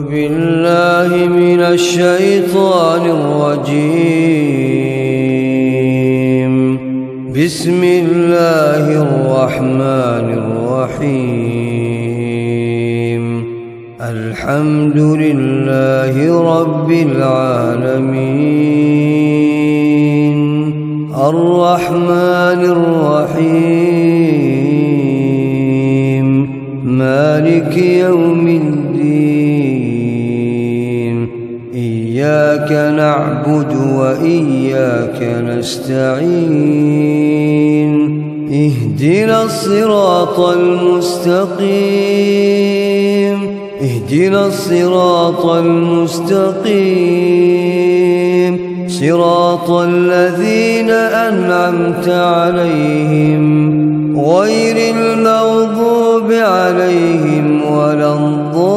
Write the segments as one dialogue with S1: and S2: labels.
S1: بالله من الشيطان الرجيم. بسم الله الرحمن الرحيم. الحمد لله رب العالمين الرحمن الرحيم مالك يوم الدين. إياك نعبد وإياك نستعين. اهدنا الصراط المستقيم. اهدنا الصراط المستقيم صراط الذين أنعمت عليهم غير المغضوب عليهم ولا الضالين.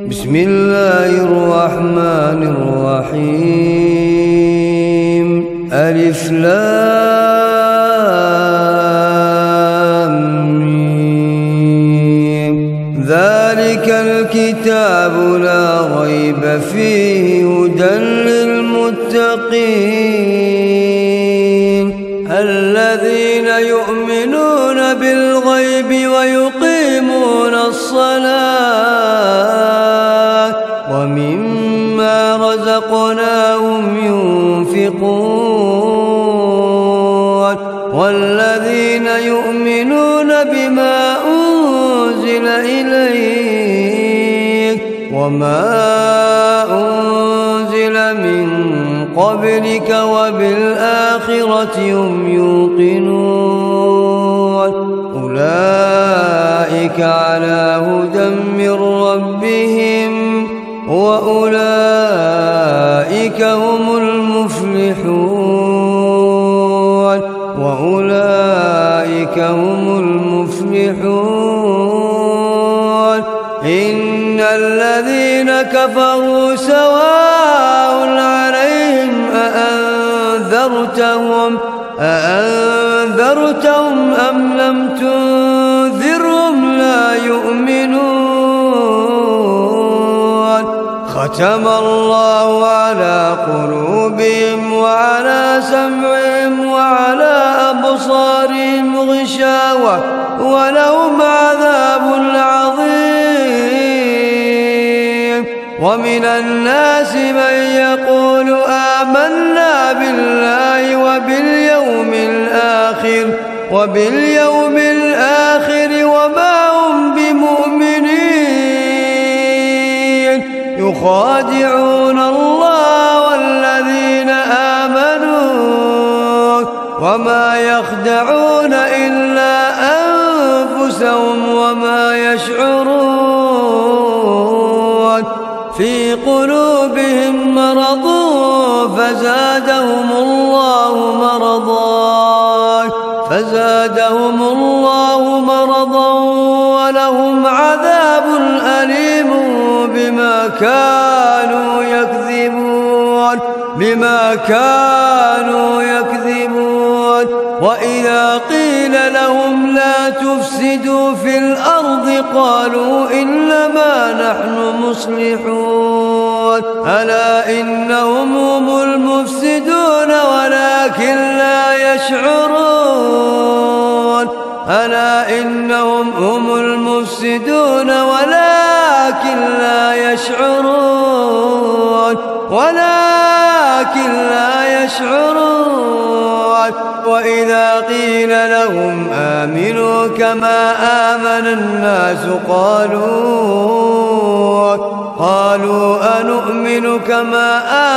S1: بسم الله الرحمن الرحيم. ألف لام ميم. ذلك الكتاب لا ريب فيه هدى للمتقين الذين يؤمنون بالغيب ويقيمون الصلاة ومما رزقناهم ينفقون والذين يؤمنون بما أنزل إليك وما أنزل من قبلك وبالآخرة هم يوقنون. أولئك على هدى من ربهم وأولئك هم المفلحون. وأولئك هم المفلحون. إن الذين كفروا سواء عليهم أأنذرتهم أم لم تنذرهم لا يؤمنون. ختم الله على قلوبهم وعلى سمعهم وعلى أبصارهم غشاوة ولهم عذاب عظيم. ومن الناس من يقول آمنا بالله وباليوم الآخر وما هم بمؤمنين. يخادعون الله والذين آمنوا وما يخدعون إلا أنفسهم وما يشعرون. في قلوبهم مرض فزادهم الله مرضا ولهم عذاب أليم بما كانوا يكذبون. وإذا قيل لهم لا تفسدوا في الأرض قالوا إنما نحن مصلحون. ألا إنهم هم المفسدون ولكن لا يشعرون. ألا إنهم هم المفسدون ولكن لا يشعرون. وإذا قيل لهم آمنوا كما آمن الناس قالوا أنؤمن كما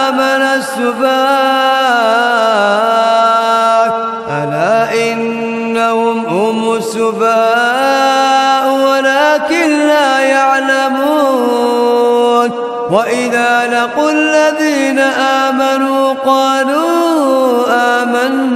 S1: آمن السفهاء. ألا إنهم هم السفهاء ولكن لا يعلمون. وإذا لقوا الذين آمنوا قالوا آمنا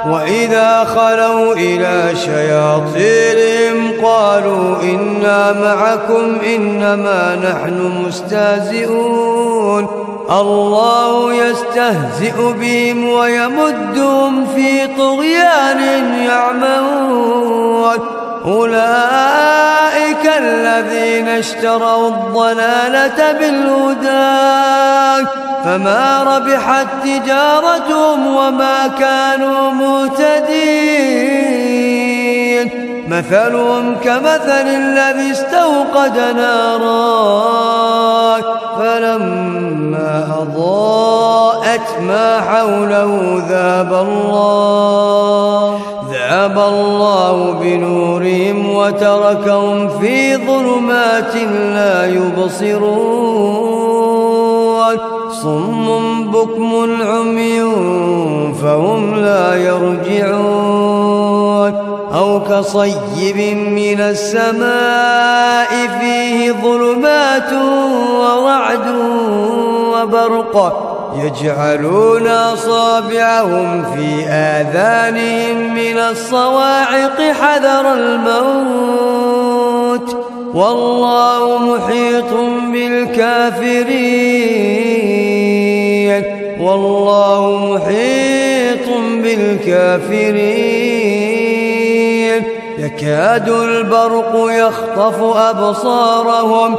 S1: وإذا خلوا إلى شياطينهم قالوا إنا معكم إنما نحن مستهزئون. الله يستهزئ بهم ويمدهم في طغيان يعمهون أولئك الذين اشتروا الضلالة بالهدى فما ربحت تجارتهم وما كانوا مهتدين مثلهم كمثل الذي استوقد نارا فلما أضاءت ما حوله ذهب الله بنورهم وتركهم في ظلمات لا يبصرون صم بكم عمي فهم لا يرجعون أو كصيب من السماء فيه ظلمات ورعد وبرق يجعلون أصابعهم في آذانهم من الصواعق حذر الموت والله محيط بالكافرين والله محيط بالكافرين يكاد البرق يخطف أبصارهم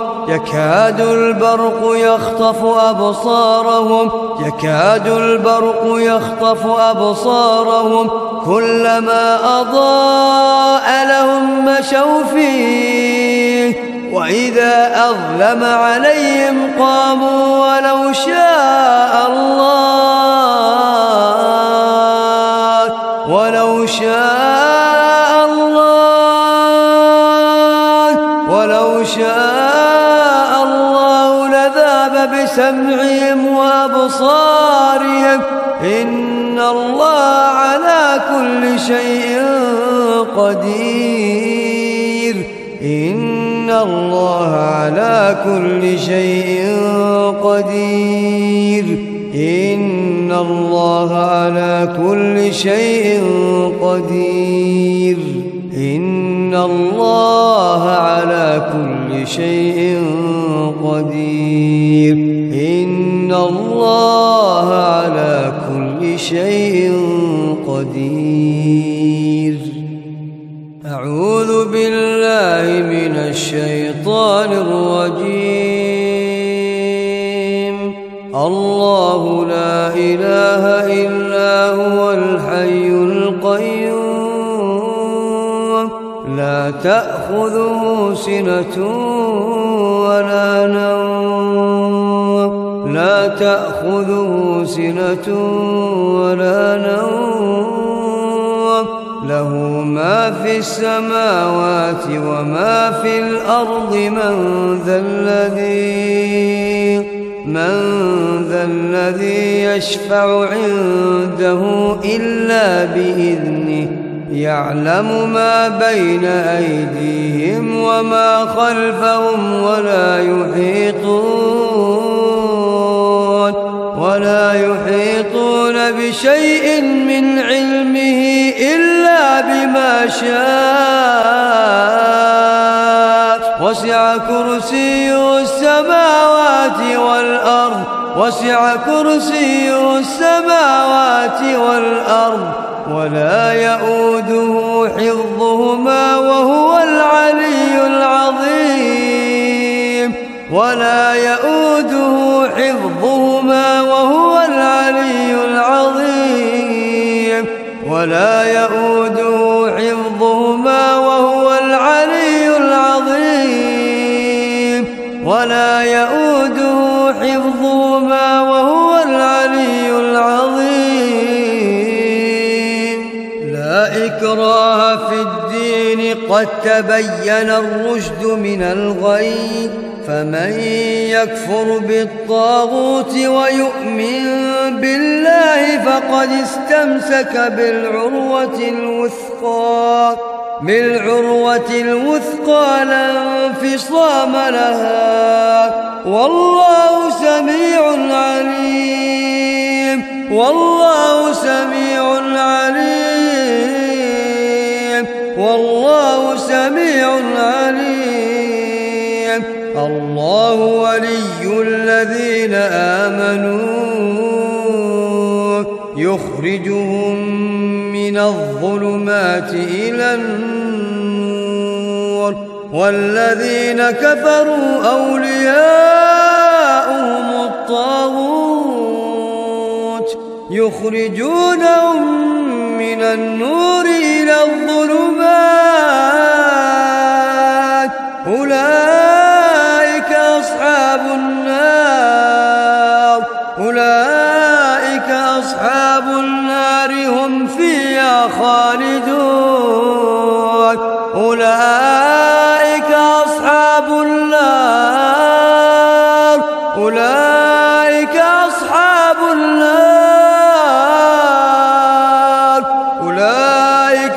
S1: يكاد البرق يخطف أبصارهم كلما أضاء لهم مشوا فيه وإذا أظلم عليهم قاموا ولو شاء الله لذهب بسمعهم وأبصارهم إن الله على كل شيء قدير إن الله على كل شيء قدير إن الله على كل شيء قدير إن الله على كل شيء قدير إن الله على كل شيء قدير أعوذ بالله من الشيطان الرجيم الله لا إله إلا هو الحي القيوم لا تأخذه سنة ولا نوم لا تأخذه سنة ولا نوم له ما في السماوات وما في الأرض من ذا الذي يشفع عنده إلا بإذنه يعلم ما بين أيديهم وما خلفهم ولا يحيطون بشيء من علمه إلا بما شاء وسع كرسيه السماوات والأرض ولا يؤوده حفظهما وهو العلي العظيم ولا يؤوده حفظهما وهو العلي العظيم ولا يؤوده حفظهما وهو العلي العظيم ولا يؤوده حفظهما وهو العلي العظيم لا إكراه في الدين قد تبين الرشد من الغي فمن يكفر بالطاغوت ويؤمن بالله فقد استمسك بالعروة الوثقى لا انفصام لها والله سميع عليم الله ولي الذين آمنوا يخرجهم من الظلمات إلى النور والذين كفروا أولياؤهم الطاغوت يخرجونهم من النور إلى الظلمات أولئك أصحاب النار هم فيها خالدون أولئك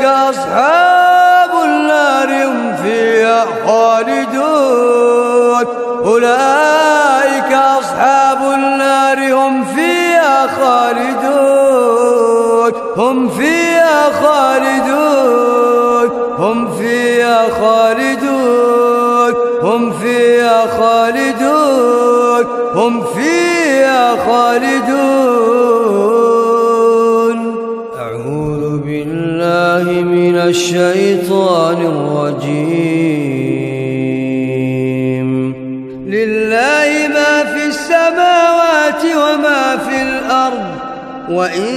S1: أصحاب النار هم فيها خالدون أولئك أصحاب النار هم فيها خالدون هم فيها خالدون هم فيها خالدون هم فيها خالدون هم فيها خالدون. أعوذ بالله من الشيطان الرجيم. لله ما في السماوات وما في الأرض وإن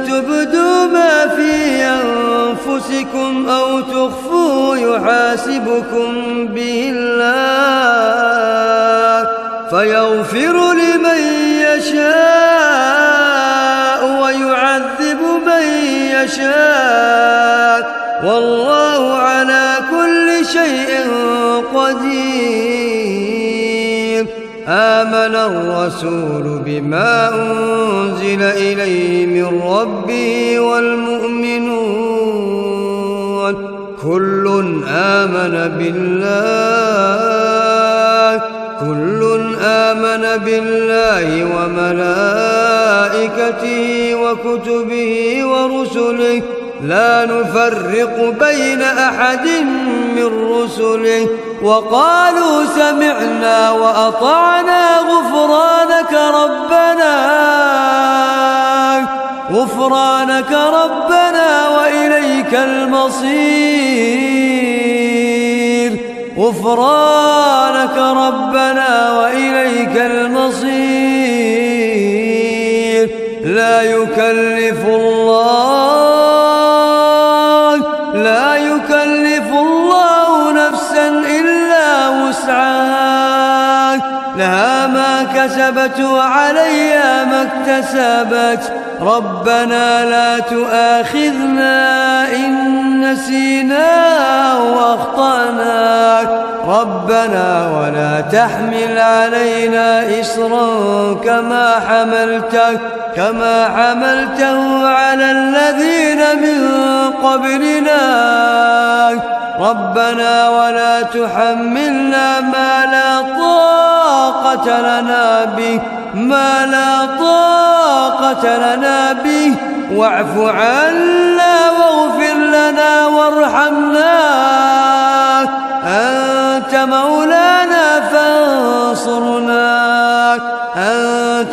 S1: تبدوا ما في أنفسكم أو تخفوا يحاسبكم به الله فيغفر لمن يشاء ويعذب من يشاء والله على كل شيء قدير. آمن الرسول بما أنزل إليه من ربه والمؤمنون كل آمن بالله وملائكته وكتبه ورسله لا نفرق بين أحد من رسله وقالوا سمعنا وأطعنا غفرانك ربنا وإليك المصير. لا يكلف الله نفسا إلا وسعها لها ما كسبت وعليها ما اكتسبت ربنا لا تؤاخذنا إن نسينا أو أخطأنا ربنا ولا تحمل علينا إصرا كما حملته على الذين من قبلنا ربنا ولا تحملنا ما لا طاقة لنا به واعف عنا واغفر لنا وارحمنا أنت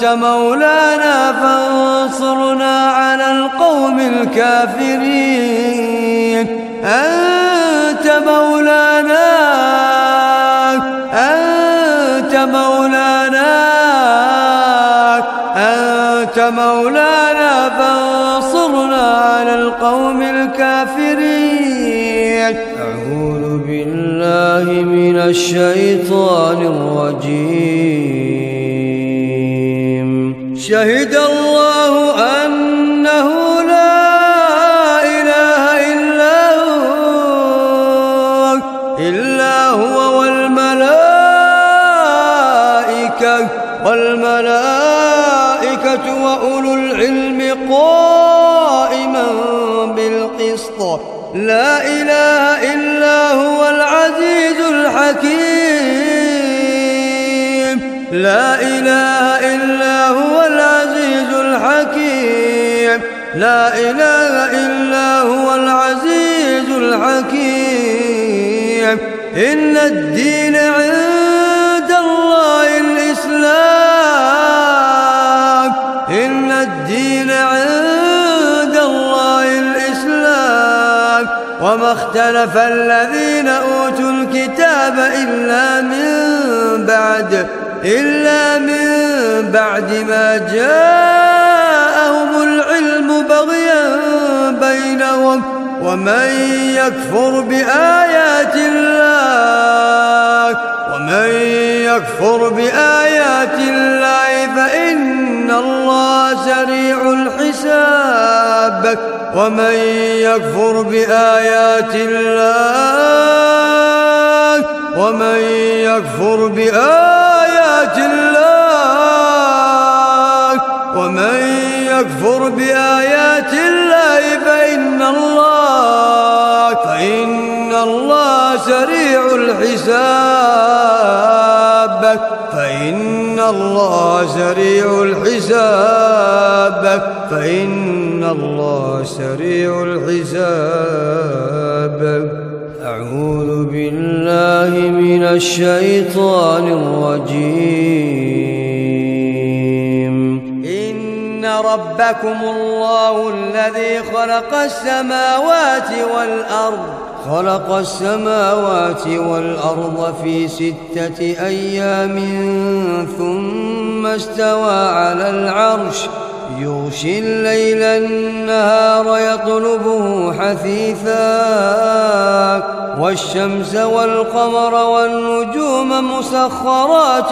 S1: مولانا فانصرنا على القوم الكافرين. أنت مولانا فانصرنا على القوم الكافرين. أعوذ بالله من الشيطان الرجيم. شهد الله أنه لا إله إلا هو والملائكة وأولو العلم قائما بالقسط. لا إله إلا هو العزيز الحكيم. لا إله إلا هو العزيز الحكيم. إن الدين عند وما اختلف الذين أوتوا الكتاب إلا من بعد ما جاءهم العلم بغيا بينهم ومن يكفر بآيات الله فإن الله سريع الحساب ومن يكفر بآيات الله فإن الله سريع الحساب أعوذ بالله من الشيطان الرجيم إن ربكم الله الذي خلق السماوات والأرض في 6 أيام ثم استوى على العرش يغشي الليل النهار يطلبه حثيثا والشمس والقمر والنجوم مسخرات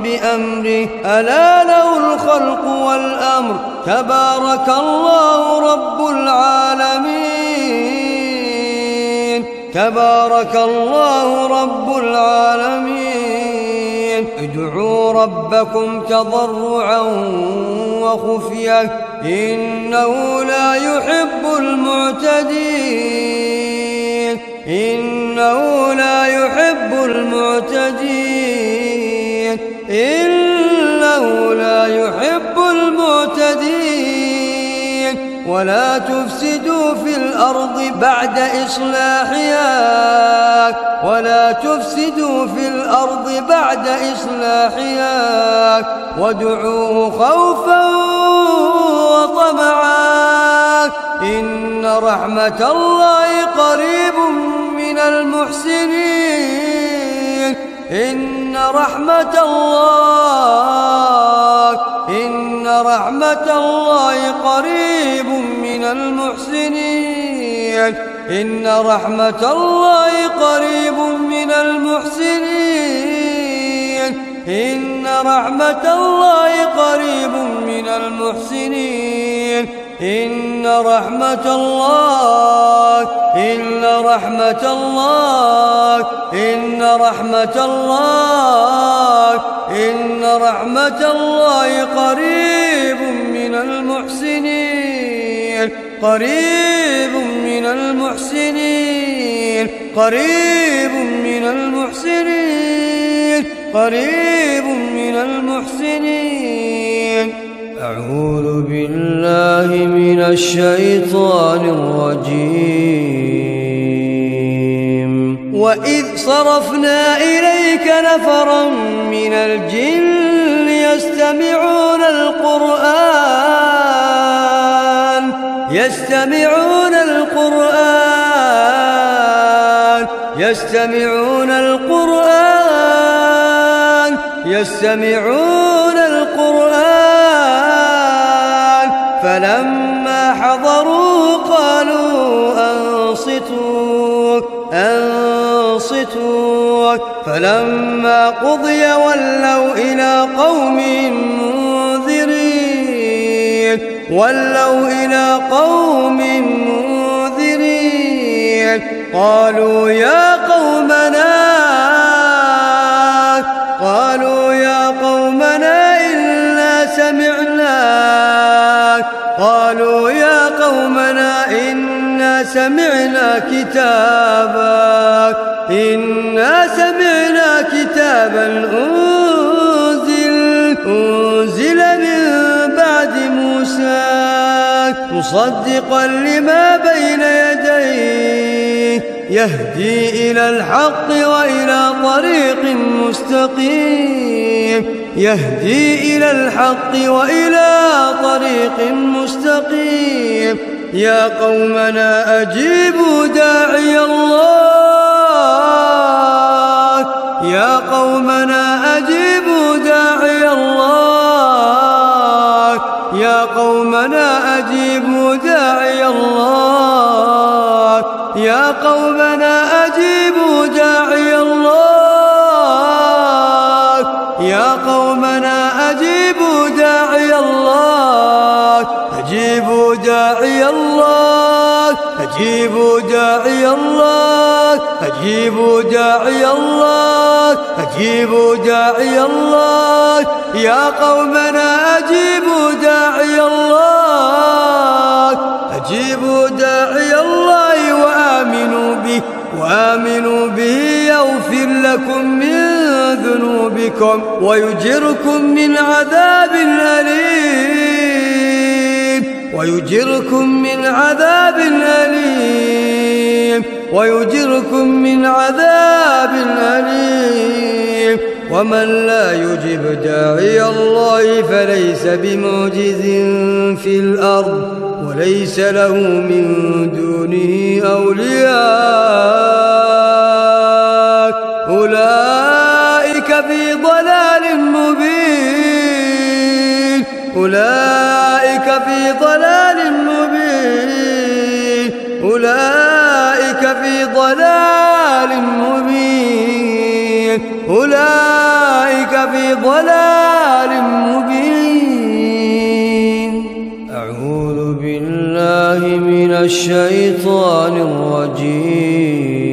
S1: بأمره ألا له الخلق والأمر تبارك الله رب العالمين ادعوا ربكم تضرعا وخفية إنه لا يحب المعتدين ولا تفسدوا في الأرض بعد إصلاحها وادعوه خوفا وطمعا إن رحمة الله قريب من المحسنين إن رحمة الله قريب من المحسنين إن رحمة الله قريب من المحسنين إن رحمة الله قريب من المحسنين إن رحمة الله قريب من المحسنين أعوذ بالله من الشيطان الرجيم وإذ صرفنا إليك نفرا من الجن يستمعون القرآن فلما حضروه قالوا أنصتوا فلما قضي ولوا إلى قومهم منذرين قالوا يا قومنا إنا سمعنا كتابا أنزل من بعد موسى مصدقا لما بين يديه يهدي إلى الحق وإلى طريق مستقيم يا قومنا أجيبوا داعي الله، يا قومنا أجيبوا داعي الله، يا قومنا أجيبوا داعي الله، يا قومنا أجيبوا داعي الله، يا قومنا أجيبوا داعي الله، أجيبوا داعي الله، أجيبوا داعي الله، أجيبوا داعي الله، أجيبوا داعي الله، يا قومنا أجيبوا داعي الله، أجيبوا داعي الله وآمنوا به، وآمنوا به يغفر لكم من ذنوبكم ويجركم من عذاب أليم، ويجركم من عذاب أليم، ويجركم من عذاب أليم. ومن لا يجب داعي الله فليس بمعجز في الأرض وليس له من دونه أولياء، أولئك في ضلال مبين، أولئك في ضلال مبين، أولئك في ضلال مبين، أولئك في ضلال مبين. أعوذ بالله من الشيطان الرجيم.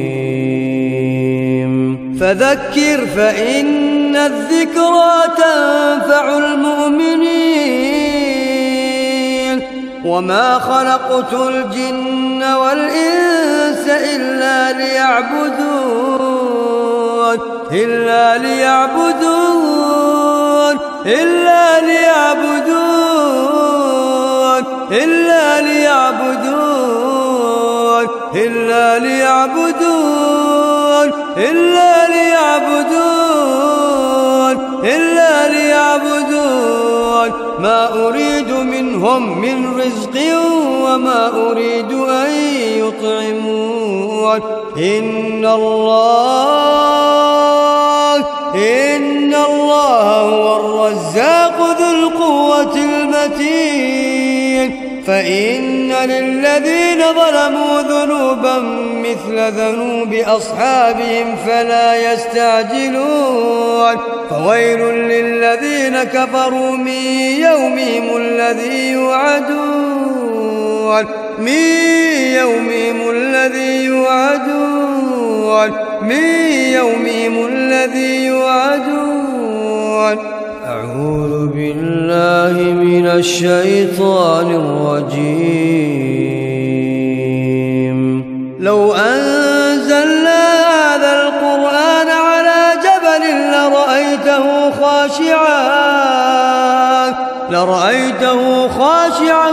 S1: فذكر فإن الذكرى تنفع المؤمنين. وما خلقت الجن والإنس إلا ليعبدون، إلا ليعبدون، إلا ليعبدون، إلا ليعبدون، إلا ليعبدون، إلا ليعبدون، إلا ليعبدون. ما أريد منهم من رزق وما أريد أن يطعمون. إن الله هو الرزاق ذو القوة المتين. فإن للذين ظلموا ذنوبا مثل ذنوب أصحابهم فلا يستعجلون. فويل للذين كفروا من يومهم الذي يوعدون، من يومهم الذي يوعدون، من يومهم الذي يوعدون. أعوذ بالله من الشيطان الرجيم. لو أنزلنا هذا القرآن على جبل لرأيته خاشعا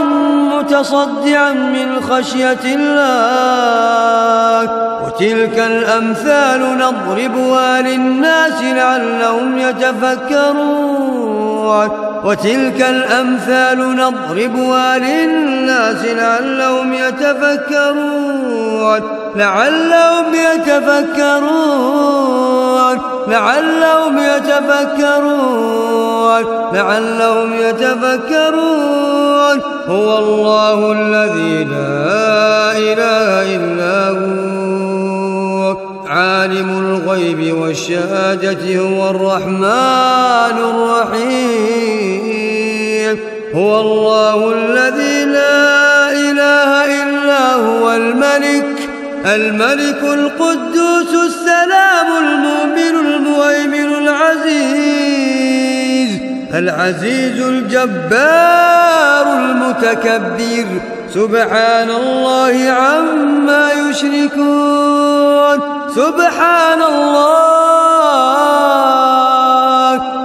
S1: متصدعا من خشية الله. وتلك الأمثال نضربها للناس لعلهم يتفكرون، وتلك الأمثال نضربها للناس لعلهم يتفكرون، لعلهم يتفكرون، لعلهم يتفكرون، لعلهم يتفكرون. هو الله الذي لا إله إلا هو عالم الغيب والشهادة، هو الرحمن الرحيم. هو الله الذي لا إله إلا هو الملك القدوس السلام المؤمن المهيمن العزيز الجبار المتكبر. سبحان الله عما يشركون. سبحان الله،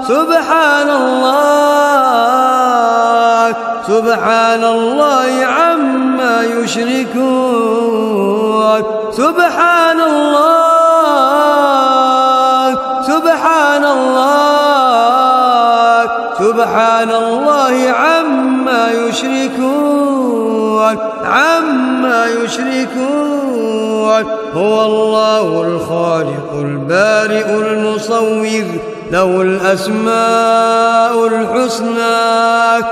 S1: سبحان الله، سبحان الله عما يشركون. سبحان الله، سبحان الله، سبحان الله عما يشركون. عما يشركون هو الله الخالق البارئ المصور له الأسماء الحسنى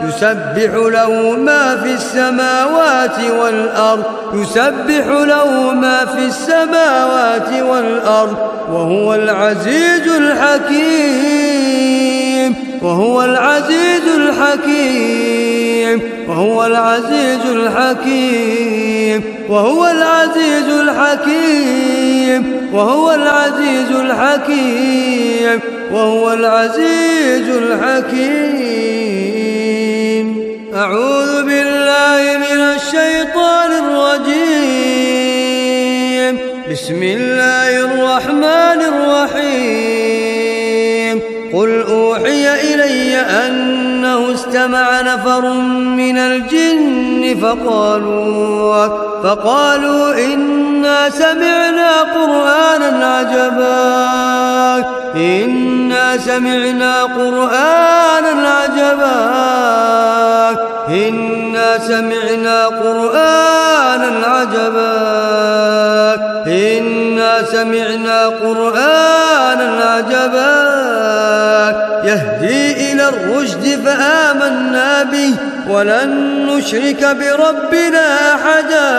S1: يسبح له ما في السماوات والأرض وهو العزيز الحكيم وهو العزيز الحكيم وهو العزيز الحكيم وهو العزيز الحكيم وهو العزيز الحكيم وهو العزيز الحكيم. أعوذ بالله من الشيطان الرجيم. بسم الله الرحمن الرحيم. قل أوحي إلي أنه استمع نفر من الجن فقالوا إنا سمعنا قرآنا عجبا يهدي إلى الرشد فآمنا به ولن نشرك بربنا أحدا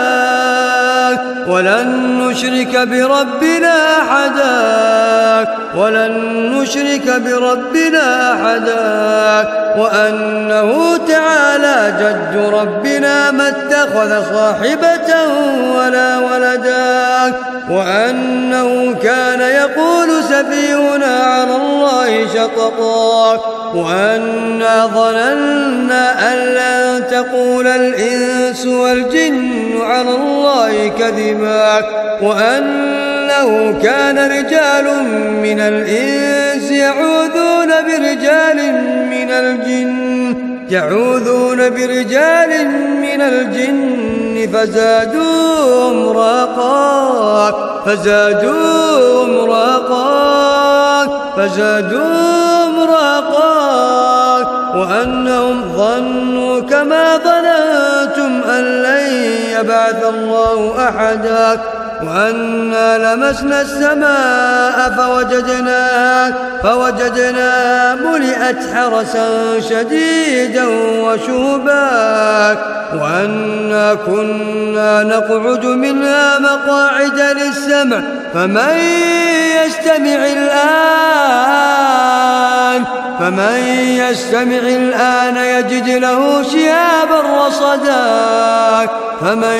S1: وأنه تعالى جد ربنا ما اتخذ صاحبة ولا ولدا وأنه كان يقول سفيهنا على الله شططا وأنا ظننا أن لن تقول الإنس والجن على الله كذبا وأنه كان رجال من الإنس يعوذون برجال من الجن فزادوهم رهقا وأنهم ظنوا كما ظننتم أن لن يبعث الله أحدا وأنا لمسنا السماء فوجدناها ملئت حرسا شديدا وشهبا وأنا كنا نقعد منها مقاعد للسمع فمن يستمع الآن يجد له شهابا رصدا فمن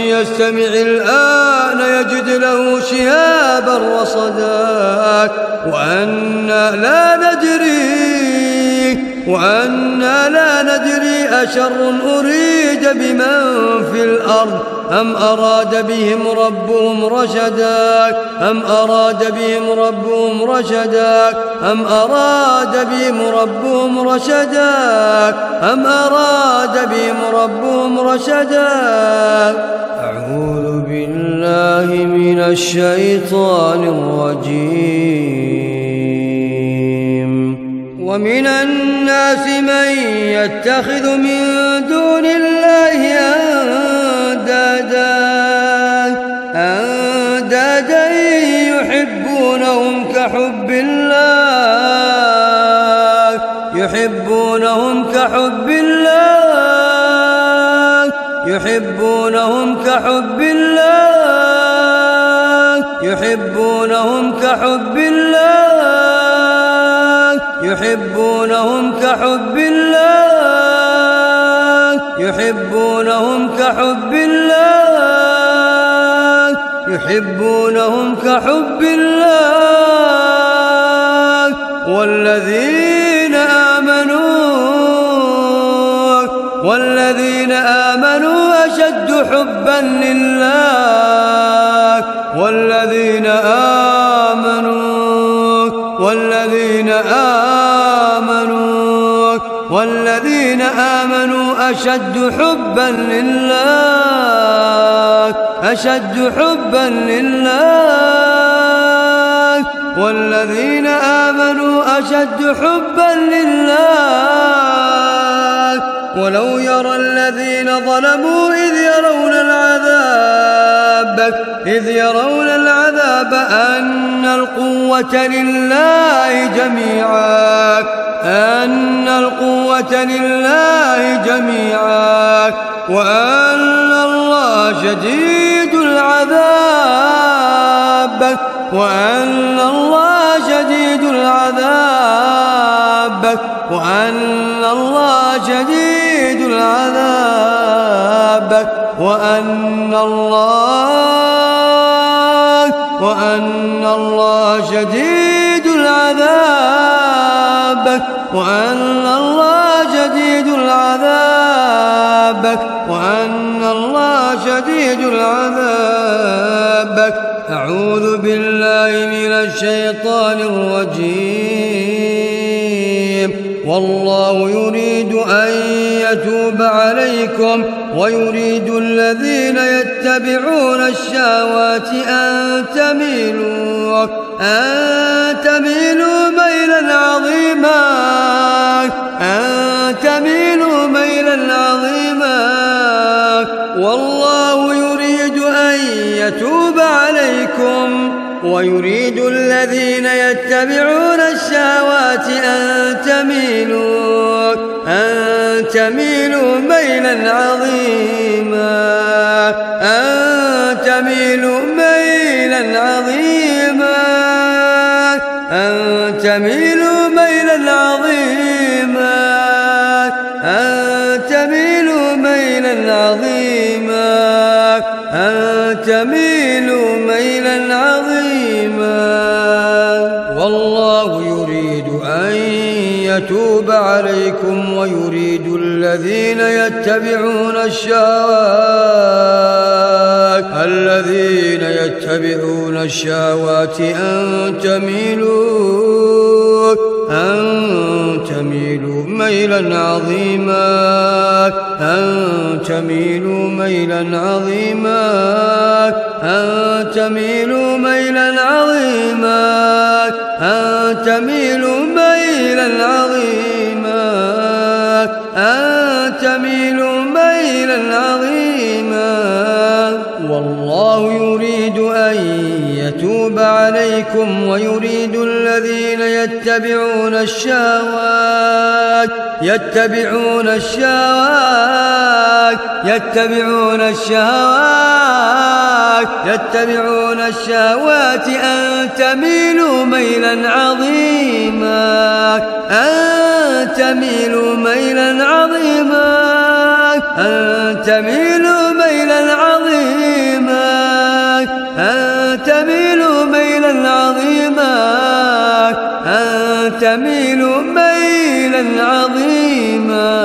S1: يستمع الآن يجد له شهابا رصدا وأنا لا ندري أشر أريد بمن في الأرض أم أراد بهم ربهم رشدا أعوذ بالله من الشيطان الرجيم. ومن الناس من يتخذ من دون الله أندادا يحبونهم كحب الله والذين آمنوا أشد حبا لله والذين آمنوا أشد حبا لله والذين آمنوا أشد حبا لله ولو يرى الذين ظلموا إذ يرون العذاب أن القوة لله جميعا وأن الله شديد العذاب وأن الله شديد العذاب وأن الله شديد العذاب وأن الله شديد العذاب وأن الله شديد العذاب وأن الله شديد العذاب. أعوذ بالله من الشيطان الرجيم. والله يريد أن يتوب عليكم ويريد الذين يتبعون الشهوات أن تميلوا ميلا عظيما والله يريد أن يتوب عليكم ويريد الذين يتبعون الشهوات أن تميلوا ميلا عظيما والله يريد أن يتوب عليكم ويريد الذين يتبعون الشهوات أن تميلوا ميلا عظيما والله يريد أن يتوب عليكم ويريد الذين يتبعون الشهوات أن تميلوا ميلا عظيما.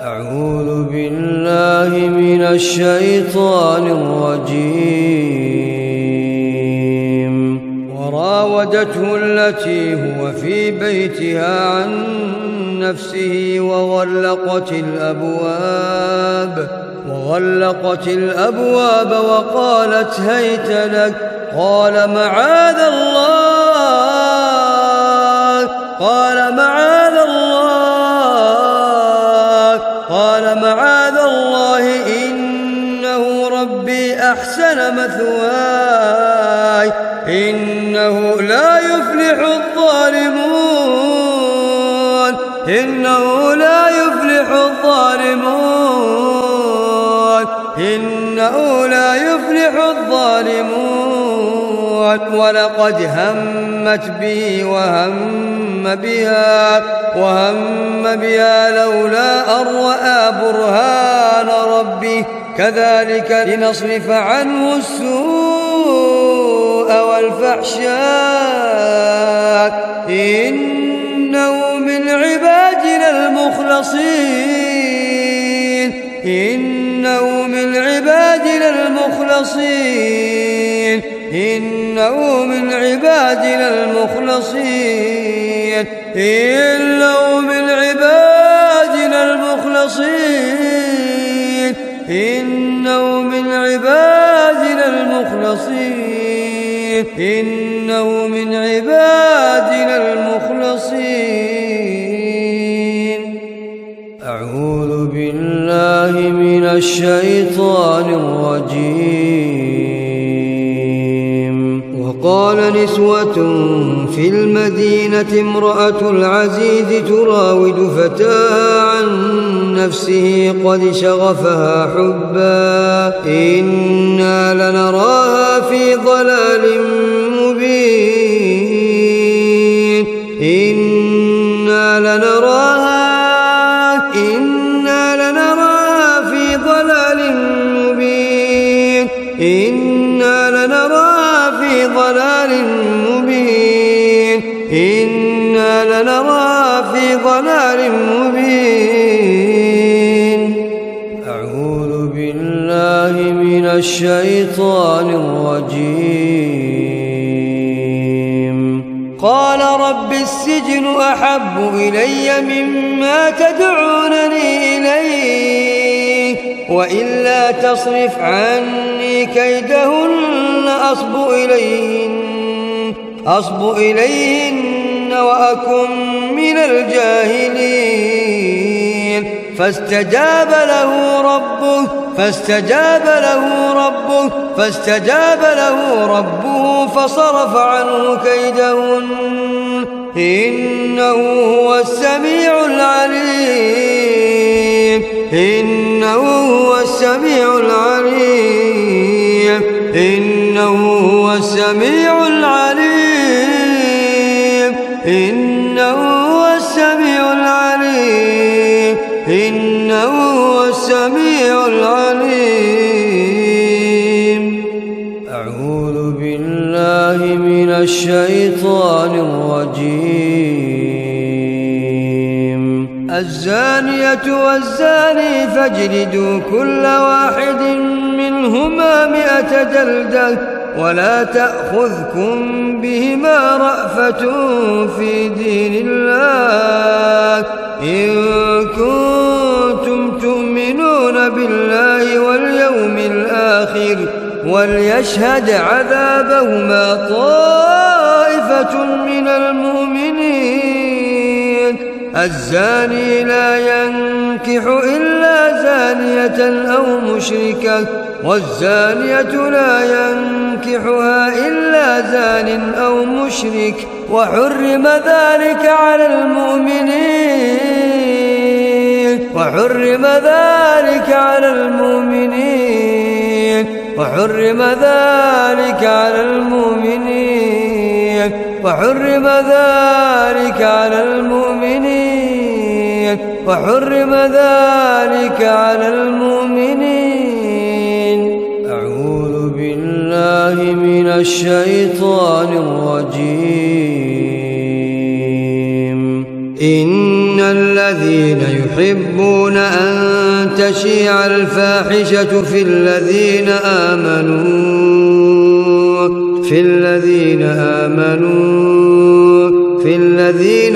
S1: أعوذ بالله من الشيطان الرجيم. وراودته التي هو في بيتها عن نفسه وغلقت الأبواب وقالت هيت لك قال معاذ الله إنه ربي أحسن مثواي إنه لا يفلح الظالمون ولقد همت به وهم بها لولا أن رأى برهان ربه كذلك لنصرف عنه السوء والفحشاء إنه من عبادنا المخلصين إنه من عبادنا المخلصين. أعوذ بالله من الشيطان الرجيم. وقال نسوة في المدينة امرأة العزيز تراود فتاها عن نفسه قد شغفها حبا إنا لنراها في ضلال مبين. إنا لنراها في ضلال مبين. إنا لنراها في ضلال مبين. إنا لنراها في ضلال مبين. أعوذ بالله من الشيطان الرجيم. قال رب السجن أحب إلي مما تدعونني إليه وإلا تصرف عني كيدهن أصب إليهن وأكن من الجاهلين. فاستجاب له ربه فصرف عنه كيدهن إنه هو السميع العليم. إنه هو السميع العليم. إنه هو السميع العليم. إنه هو السميع العليم. إنه هو السميع العليم. أعوذ بالله من الشيطان الرجيم. الزانية والزاني فاجلدوا كل واحد منهما 100 جلدة ولا تأخذكم بهما رأفة في دين الله إن كنتم تؤمنون بالله واليوم الآخر وليشهد عذابهما طائفة من المؤمنين. الزاني لا ينكح إلا زانية أو مشركة والزانية لا ينكحها إلا زان أو مشرك وحرم ذلك على المؤمنين. وحرم ذلك على المؤمنين. وحرم ذلك على المؤمنين. وحرم ذلك على المؤمنين. وحرم ذلك على المؤمنين. أعوذ بالله من الشيطان الرجيم. إن الذين يحبون أن تشيع الفاحشة في الذين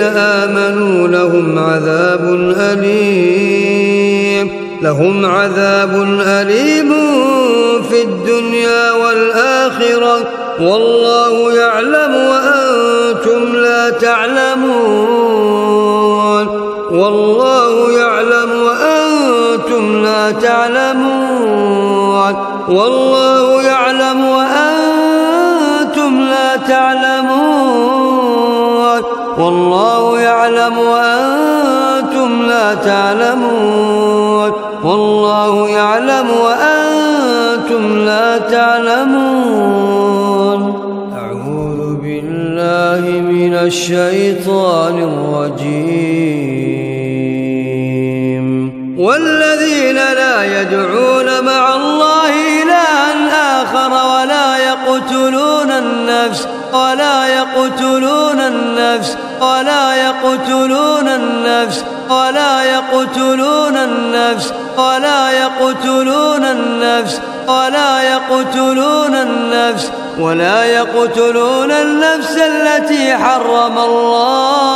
S1: آمنوا لهم عذاب أليم في الدنيا والآخرة والله يعلم وأنتم لا تعلمون. والله يعلم وأنتم لا تعلمون. والله يعلم وأنتم لا تعلمون. والله يعلم وأنتم لا تعلمون. والله يعلم وأنتم لا تعلمون. أعوذ بالله من الشيطان الرجيم. والذين لا يدعون مع الله إلها آخر ولا يقتلون النفس ولا يقتلون النفس التي حرم الله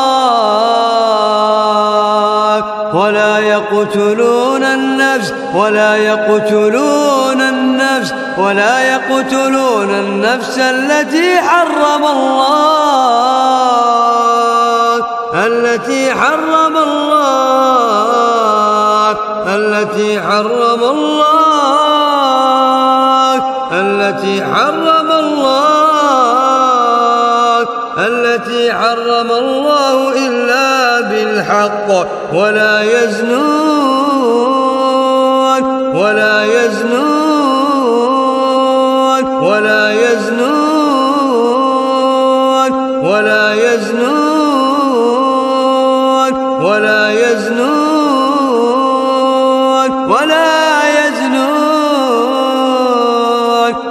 S1: ولا يقتلون النفس ولا يقتلون النفس التي حرم الله التي حرم الله التي حرم الله التي حرم الله التي حرم الله إلا بالحق ولا يزنون ولا يزنون ولا يزنون ولا يزنون ولا يزنون ولا يزنون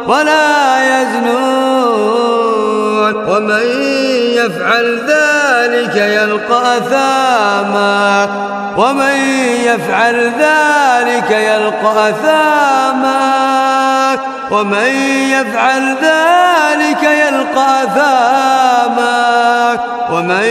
S1: ولا يزنون ومن يفعل ذلك يلقى أثاما ومن يفعل ذلك يلقى أثاما ومن يفعل ذلك يلقى أثاما ومن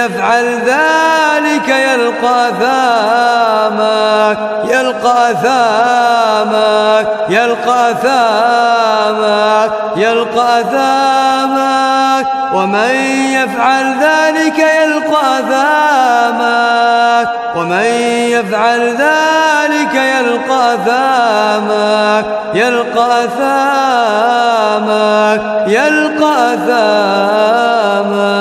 S1: يفعل ذلك يلقى أثاما يلقى أثاما يلقى أثاما يلقى أثاما ومن يفعل ذلك يلقى أثاما ومن يفعل ذلك يلقى أثاما يلقى أثاما يلقى أثاما.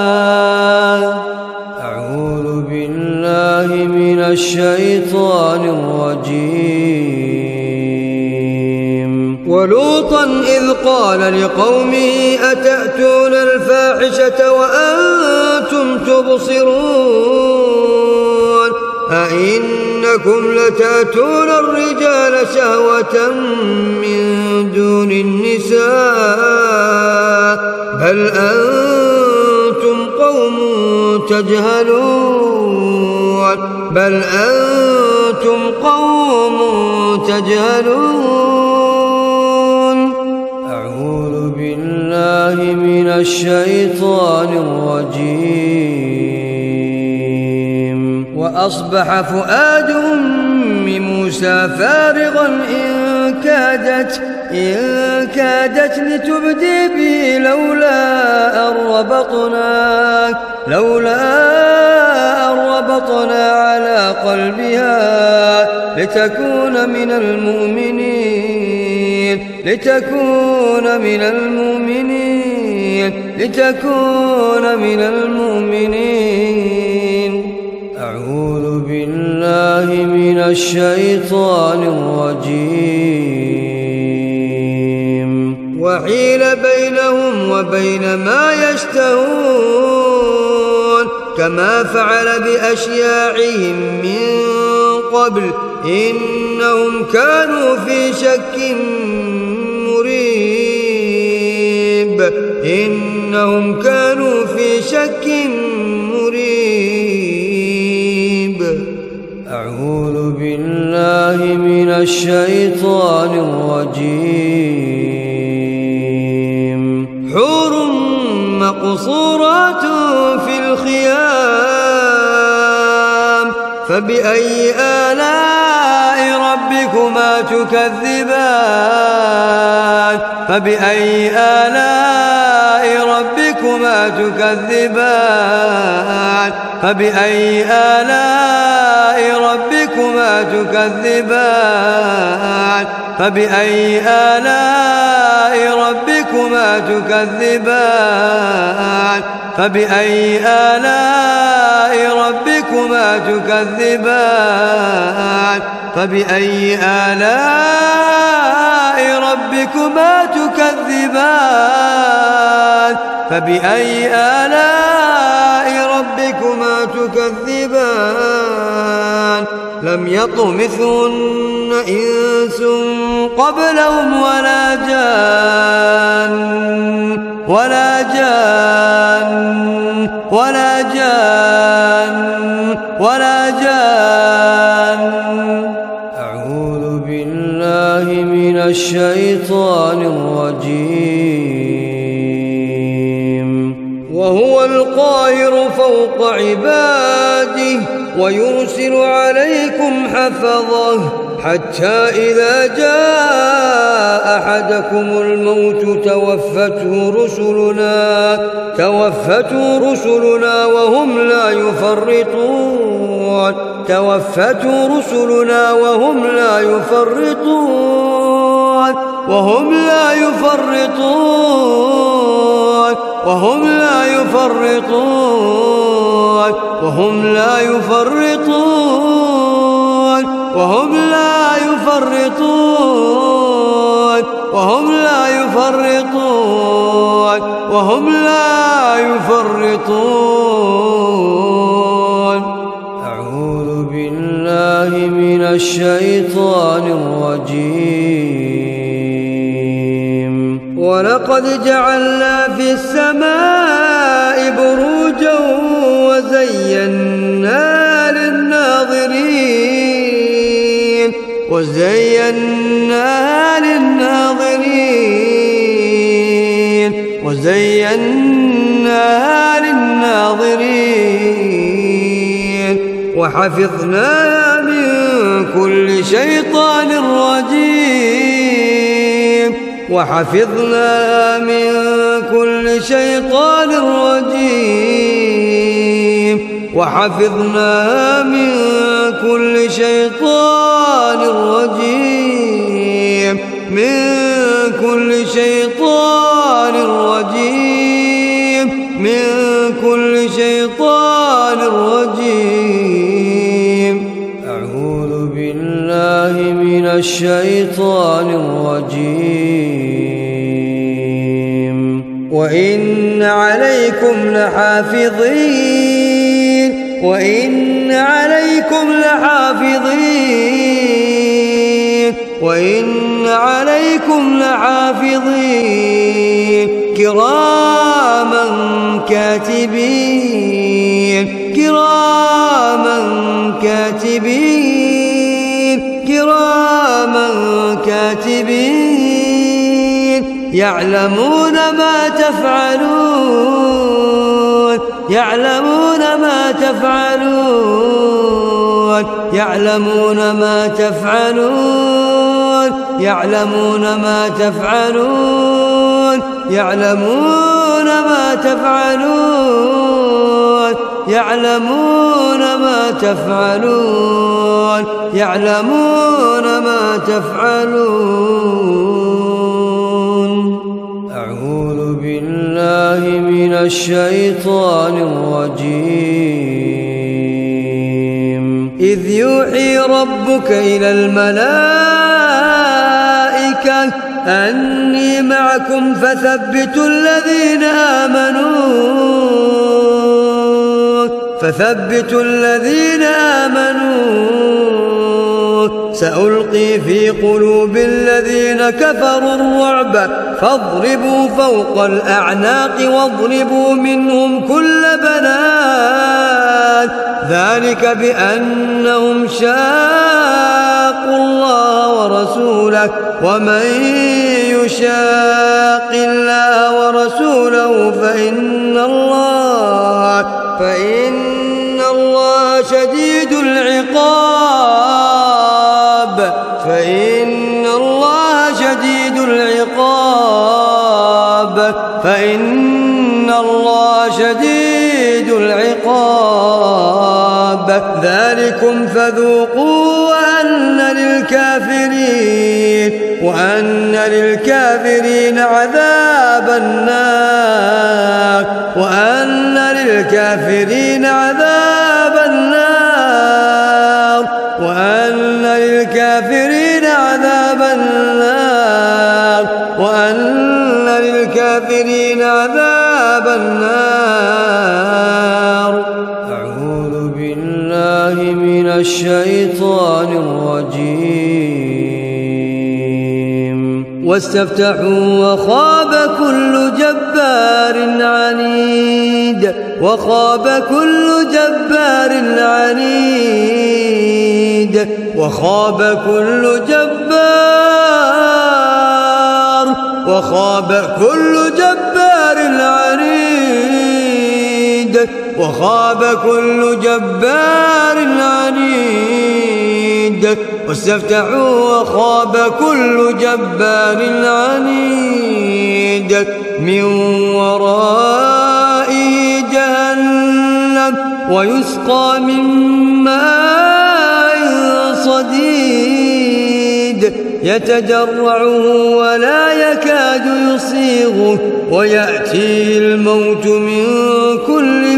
S1: أعوذ بالله من الشيطان الرجيم. ولوطا إذ قال لقومه أتأتون الفاحشة وأنتم تبصرون أئنكم لتأتون الرجال شهوة من دون النساء بل أنتم قوم تجهلون بل أنتم قوم تجهلون. أعوذ بالله من الشيطان الرجيم. وأصبح فؤاد أم موسى فارغا إن كادت لتبدي به لولا أن ربطنا على قلبها لتكون من المؤمنين. أعوذ بالله من الشيطان الرجيم. وحيل بينهم وبين ما يشتهون كما فعل بأشياعهم من قبل إنهم كانوا في شك مريب. أعوذ بالله من الشيطان الرجيم. حور مقصورات في الخيام فبأي آلاء ربكما تكذبان فبأي آلاء ربكما تكذبان فبأي آلاء ربكما تكذبان فبأي آلاء ربكما تكذبان فبأي آلاء ربكما تكذبان فبأي آلاء ربكما تكذبان فبأي آلاء ربكما تكذبان. لم يطمثهن إنس قبلهم ولا جان ولا جان ولا جان ولا جان. أعوذ بالله من الشيطان الرجيم. وهو القاهر فوق عباده ويرسل عليكم حتى إذا جاء أحدكم الموت توفته رسلنا وهم لا يفرطون أعوذ بالله من الشيطان الرجيم. ولقد جعلنا في السماء بروجا وزيناها للناظرين وحفظناها من كل شيطان رجيم أعوذ بالله من الشيطان الرجيم. وإن عليكم لحافظين كراما كاتبين يعلمون ما تفعلون أعوذ بالله من الشيطان الرجيم. إذ يوحي ربك إلى الملائكة أني معكم فثبتوا الذين آمنوا سألقي في قلوب الذين كفروا الرعب فاضربوا فوق الأعناق واضربوا منهم كل بنان ذلك بأنهم شاقوا الله ورسوله ومن يشاق الله ورسوله فإن الله شديد العقاب ذلكم فذوقوا وأن للكافرين عذاب النار أعوذ بالله من الشيطان الرجيم. واستفتحوا وخاب كل جبار عنيد وخاب كل جبار عنيد واستفتحوا وخاب كل جبار عنيد من ورائه جهنم ويسقى من ماء صديد يتجرعه ولا يكاد يصيغه ويأتيه الموت من كل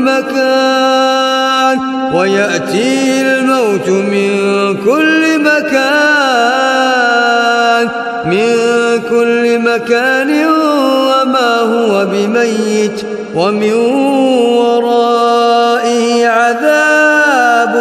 S1: مكان وما هو بميت ومن ورائه عذاب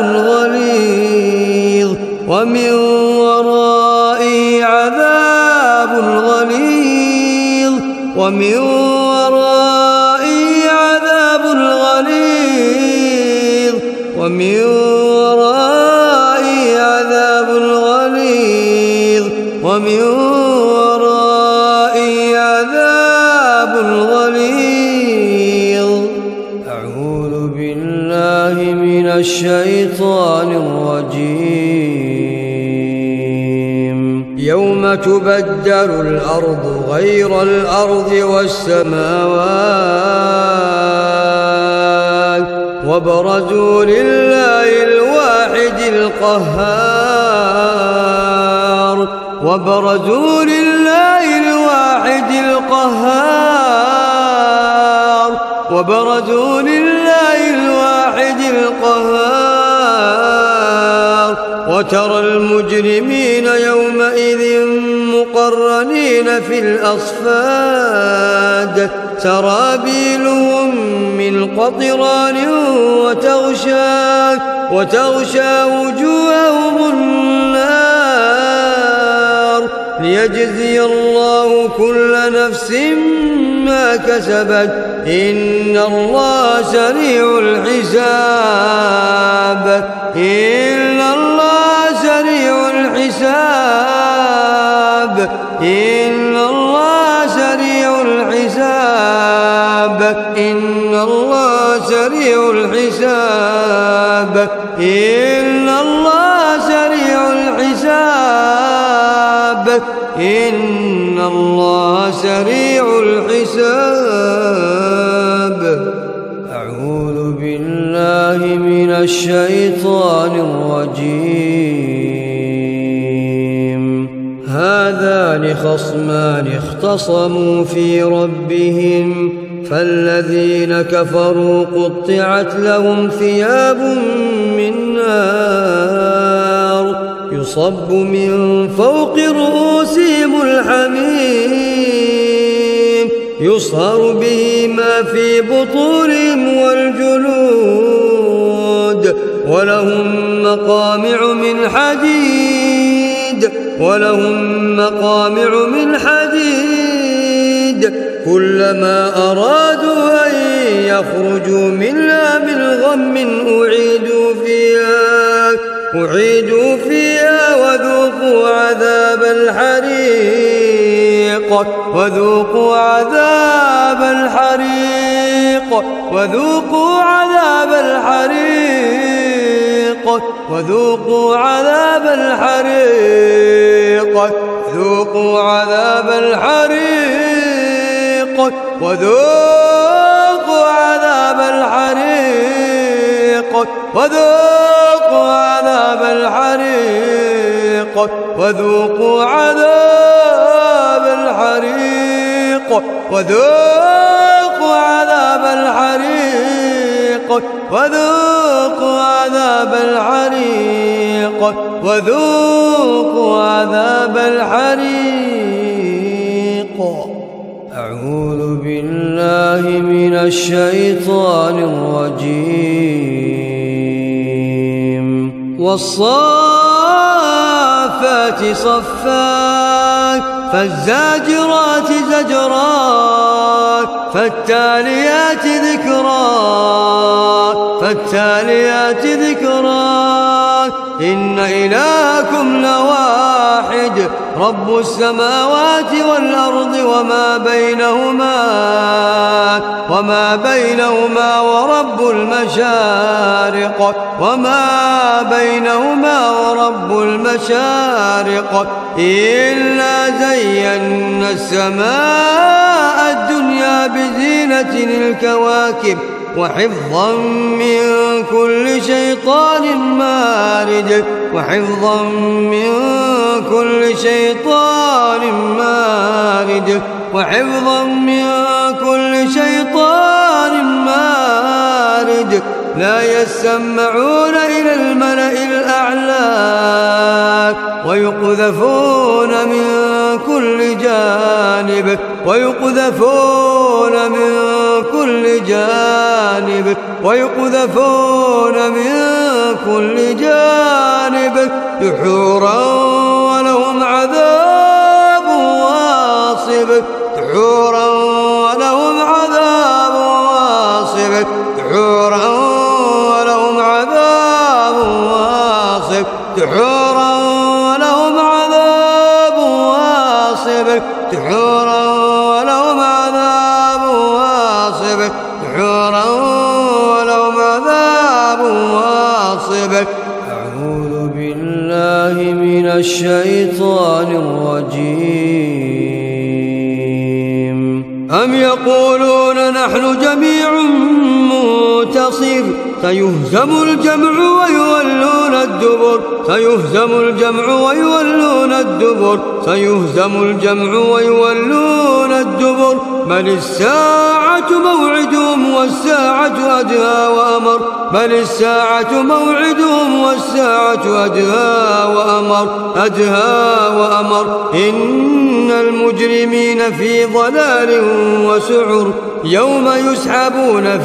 S1: غليظ أعوذ بالله من الشيطان الرجيم. يوم تبدل الأرض غير الأرض والسماوات وبرزوا لله الواحد القهار وترى المجرمين يومئذ مقرنين في الأصفاد سرابيلهم من قطران وتغشى وجوههم النار ليجزي الله كل نفس ما كسبت إن الله سريع الحساب إن الله سريع الحساب إن الله سريع الحساب إن الله سريع الحساب إن الله سريع الحساب إن الله سريع الحساب. أعوذ بالله من الشيطان الرجيم. هذان خصمان اختصموا في ربهم فالذين كفروا قطعت لهم ثياب من نار يصب من فوق رؤوسهم الحميم يصهر به ما في بطونهم والجلود ولهم مقامع من حديد كلما أرادوا أن يخرجوا منها من غم أعيدوا فيها وذوقوا عذاب الحريق وذوقوا عذاب الحريق وذوقوا عذاب الحريق وذوقوا عذاب الحريق ذوقوا عذاب الحريق وذوقوا عذاب الحريق وذوقوا عذاب الحريق وذوقوا عذاب الحريق وذوقوا عذاب الحريق وذوقوا عذاب الحريق وذوقوا عذاب الحريق. أعوذ بالله من الشيطان الرجيم. والصافات صفا فالزاجرات زجرا فالتاليات ذكرا إن إلهكم لواحد رب السماوات والأرض وما بينهما ورب ورب المشارق وما بينهما ورب المشارق إنا زينا السماء الدنيا بزينة الكواكب وحفظا من كل شيطان مارد وحفظا من كل شيطان مارد وحفظا من كل شيطان مارد لا يسمعون إلى الملأ الأعلى ويقذفون من كل جانب ويقذفون من كل جانب ويقذفون من كل جانب دحورا ولهم عذاب واصب دحورا ولهم عذاب واصب دحورا ولهم عذاب واصب دحورا ولهم عذاب واصب دحورا ولهم عذاب واصب دحورا ولهم عذاب واصب. أعوذ بالله من الشيطان الرجيم. أم يقولون نحن جميع منتصر سيهزم الجمع ويولون الدبر سيهزم الجمع ويولون الدبر سيهزم الجمع ويولون الدبر بل الساعة موعدهم والساعة أدهى وأمر بل الساعة موعدهم والساعة أدهى وأمر إن المجرمين في ضلال وسعر يوم يسحبون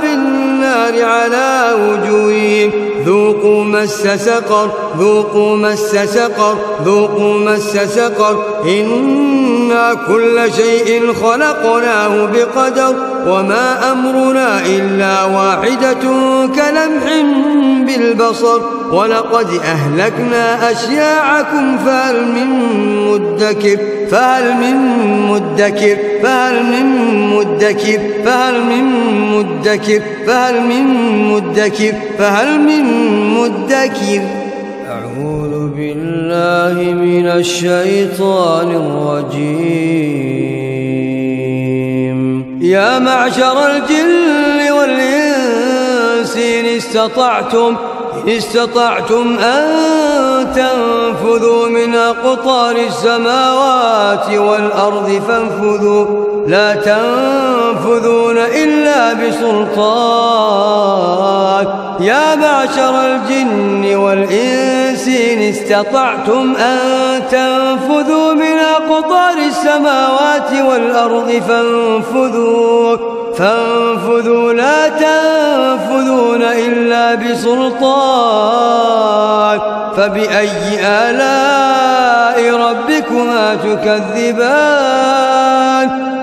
S1: في النار على وجوههم ذوقوا مس سقر ذوقوا مس سقر ذوقوا مس سقر إنا كل شيء خلقناه بقدر وما أمرنا إلا واحدة كلمح بالبصر ولقد أهلكنا أشياعكم فهل من مدكر فهل من مدكر فهل من مدكر فهل من مدكر فهل من مدكر فهل من مدكر. أعوذ بالله من الشيطان الرجيم. يا معشر الجن والإنس إن استطعتم أن تنفذوا من أقطار السماوات والأرض فانفذوا لا تنفذون إلا بسلطان. يا معشر الجن والإنس إن استطعتم أن تنفذوا من أقطار السماوات والأرض فانفذوا لا تنفذون إلا بسلطان. فبأي آلاء ربكما تكذبان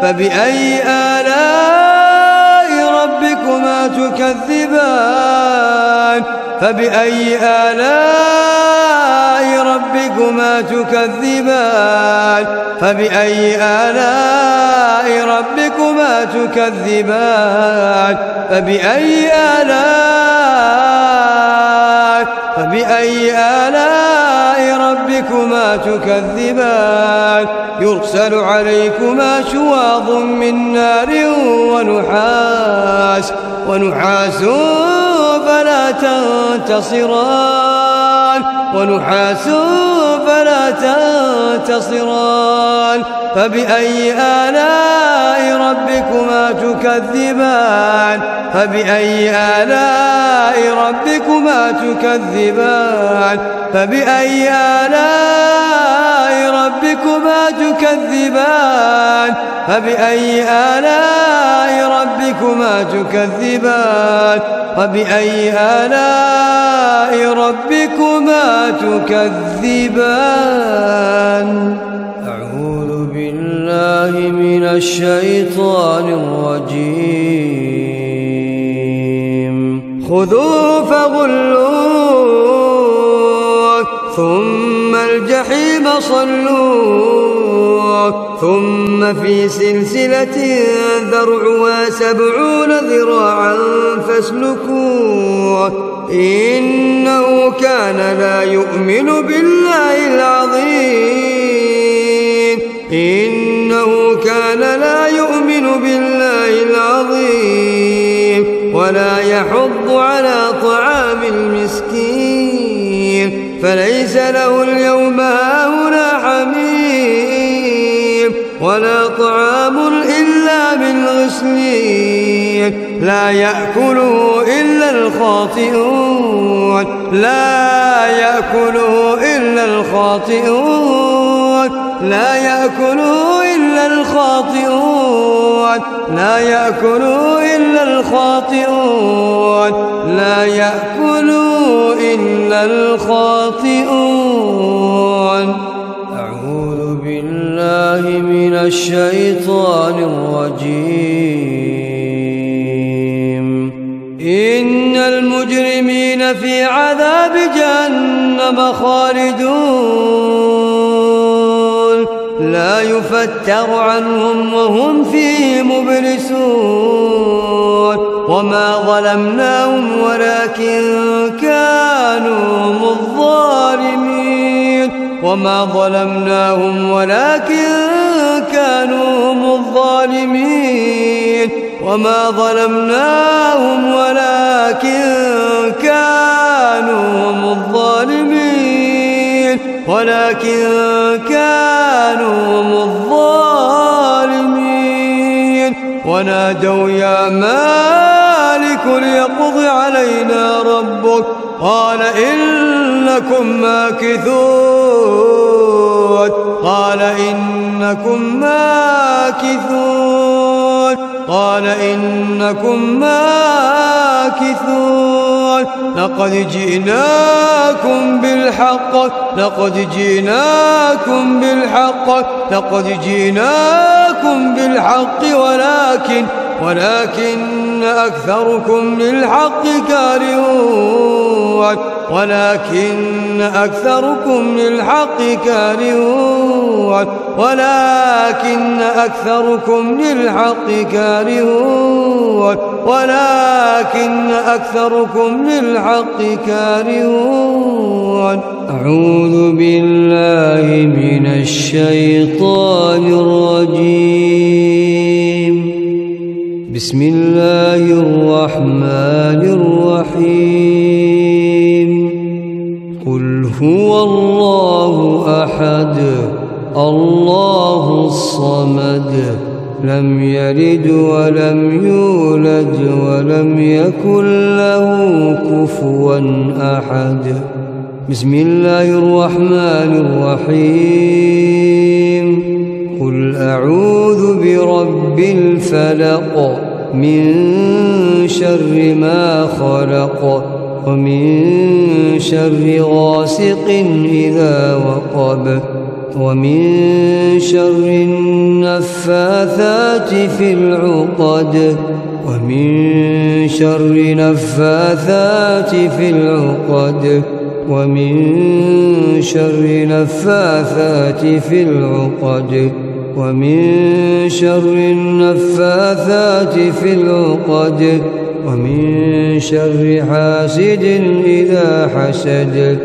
S1: فبأي آلاء ربكما تكذبان فبأي آلاء ربكما تكذبان فبأي آلاء ربكما تكذبان فبأي آلاء ربكما تكذبان. يرسل عليكما شواظ من نار ونحاس فلا تنتصران فبأي آلاء ربكما تكذبان فبأي آلاء ربكما تكذبان فبأي آلاء ربكما تكذبان فبأي آلاء ربكما تكذبان فبأي آلاء ربكما تكذبان. أعوذ بالله من الشيطان الرجيم. خذوه فغلوه ثم الجحيم صلوه ثم في سلسلة ذرعها 70 ذراعا فاسلكوه إنه كان لا يؤمن بالله العظيم إنه كان لا يؤمن بالله العظيم ولا يحض على طعام المسكين فليس له اليوم هاهنا حميم ولا طعام إلا من غسلين لا يأكله إلا الخاطئون لا يأكله إلا الخاطئون لا يأكله إلا الخاطئون لا يأكله إلا الخاطئون لا يأكله إلا الخاطئون. أعوذ بالله من الشيطان الرجيم. إن المجرمين في عذاب جهنم خالدون لا يفتر عنهم وهم فيه مبلسون وما ظلمناهم ولكن كانوا هم الظالمين وما ظلمناهم ولكن كانوا هم الظالمين وما ظلمناهم ولكن كانوا هم الظالمين ولكن كانوا هم الظالمين. ونادوا يا مالك ليقض علينا ربك قال إنكم ماكثون قال إنكم ماكثون قال إنكم ماكثون لقد جئناكم بالحق لقد جئناكم بالحق لقد جئناكم بالحق ولكن أكثركم للحق كارهون ولكن أكثركم للحق كارهون ولكن أكثركم للحق كارهون ولكن أكثركم للحق كارهون. أعوذ بالله من الشيطان الرجيم. بسم الله الرحمن الرحيم. قل هو الله أحد الله الصمد لم يلد ولم يولد ولم يكن له كفوا أحد. بسم الله الرحمن الرحيم. قل أعوذ برب الفلق من شر ما خلق ومن شر غاسق إذا وقب ومن شر النفاثات في العقد ومن شر نفاثات في العقد ومن شر نفاثات في العقد ومن شر النفاثات في العقد ومن شر حاسد إذا حسد.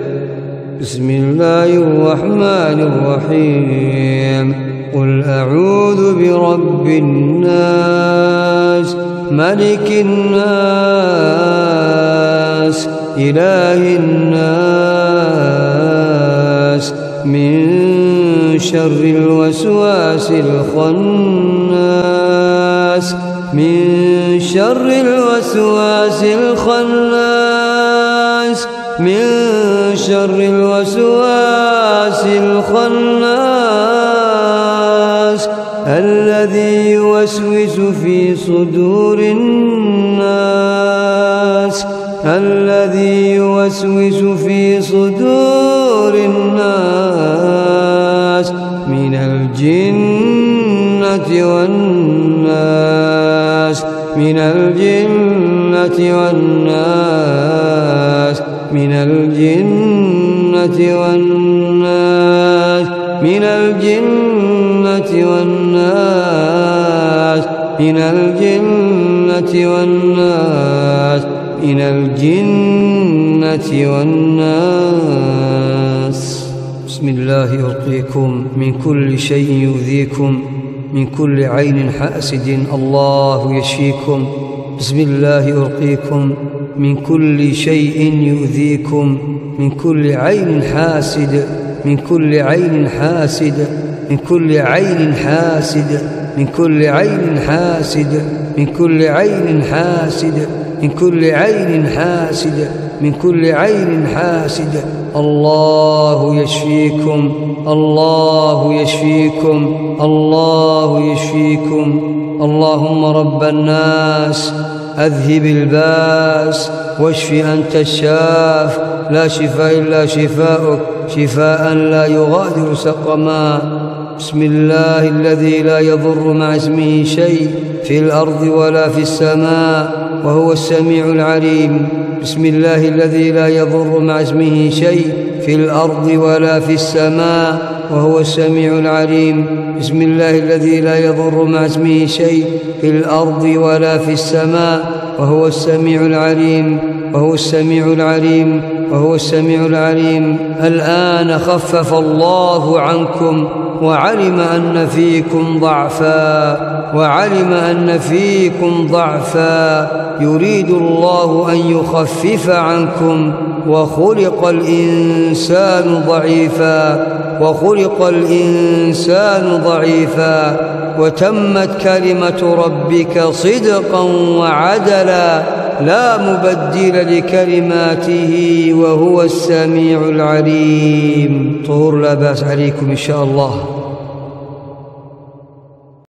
S1: بسم الله الرحمن الرحيم. قل أعوذ برب الناس ملك الناس إله الناس من شر الوسواس الخناس من شر الوسواس الخناس من شر الوسواس الخناس الذي يوسوس في صدور الناس الذي يوسوس في صدور الناس من الجنة والناس من الجنة والناس من الجنة والناس من الجنة والناس من الجنة والناس من الجنة والناس. بسم الله أرقيكم من كل شيء يؤذيكم، من كل عين حاسد الله يشفيكم. بسم الله أرقيكم من كل شيء يؤذيكم، من كل عين حاسد، من كل عين حاسد، من كل عين حاسد، من كل عين حاسد، من كل عين حاسد، من كل عين حاسد، من كل عين حاسد. الله يشفيكم، الله يشفيكم، الله يشفيكم. اللهم رب الناس أذهب الباس واشف أنت الشاف، لا شفاء إلا شفاؤك، شفاء لا يغادر سقما. بسم الله الذي لا يضر مع اسمه شيء في الأرض ولا في السماء وهو السميع العليم. بسم الله الذي لا يضر مع اسمه شيء في الأرض ولا في السماء وهو السميع العليم. بسم الله الذي لا يضر مع اسمه شيء في الأرض ولا في السماء وهو السميع العليم، وهو السميع العليم، وهو السميع العليم. الآن خفف الله عنكم وعلم أن فيكم ضعفا، وعلم أن فيكم ضعفا، يريد الله أن يخفف عنكم. وخلق الإنسان ضعيفا، وخلق الإنسان ضعيفا، وتمت كلمة ربك صدقا وعدلا، لا مبدل لكلماته وهو السميع العليم. طهور لا بأس عليكم إن شاء الله.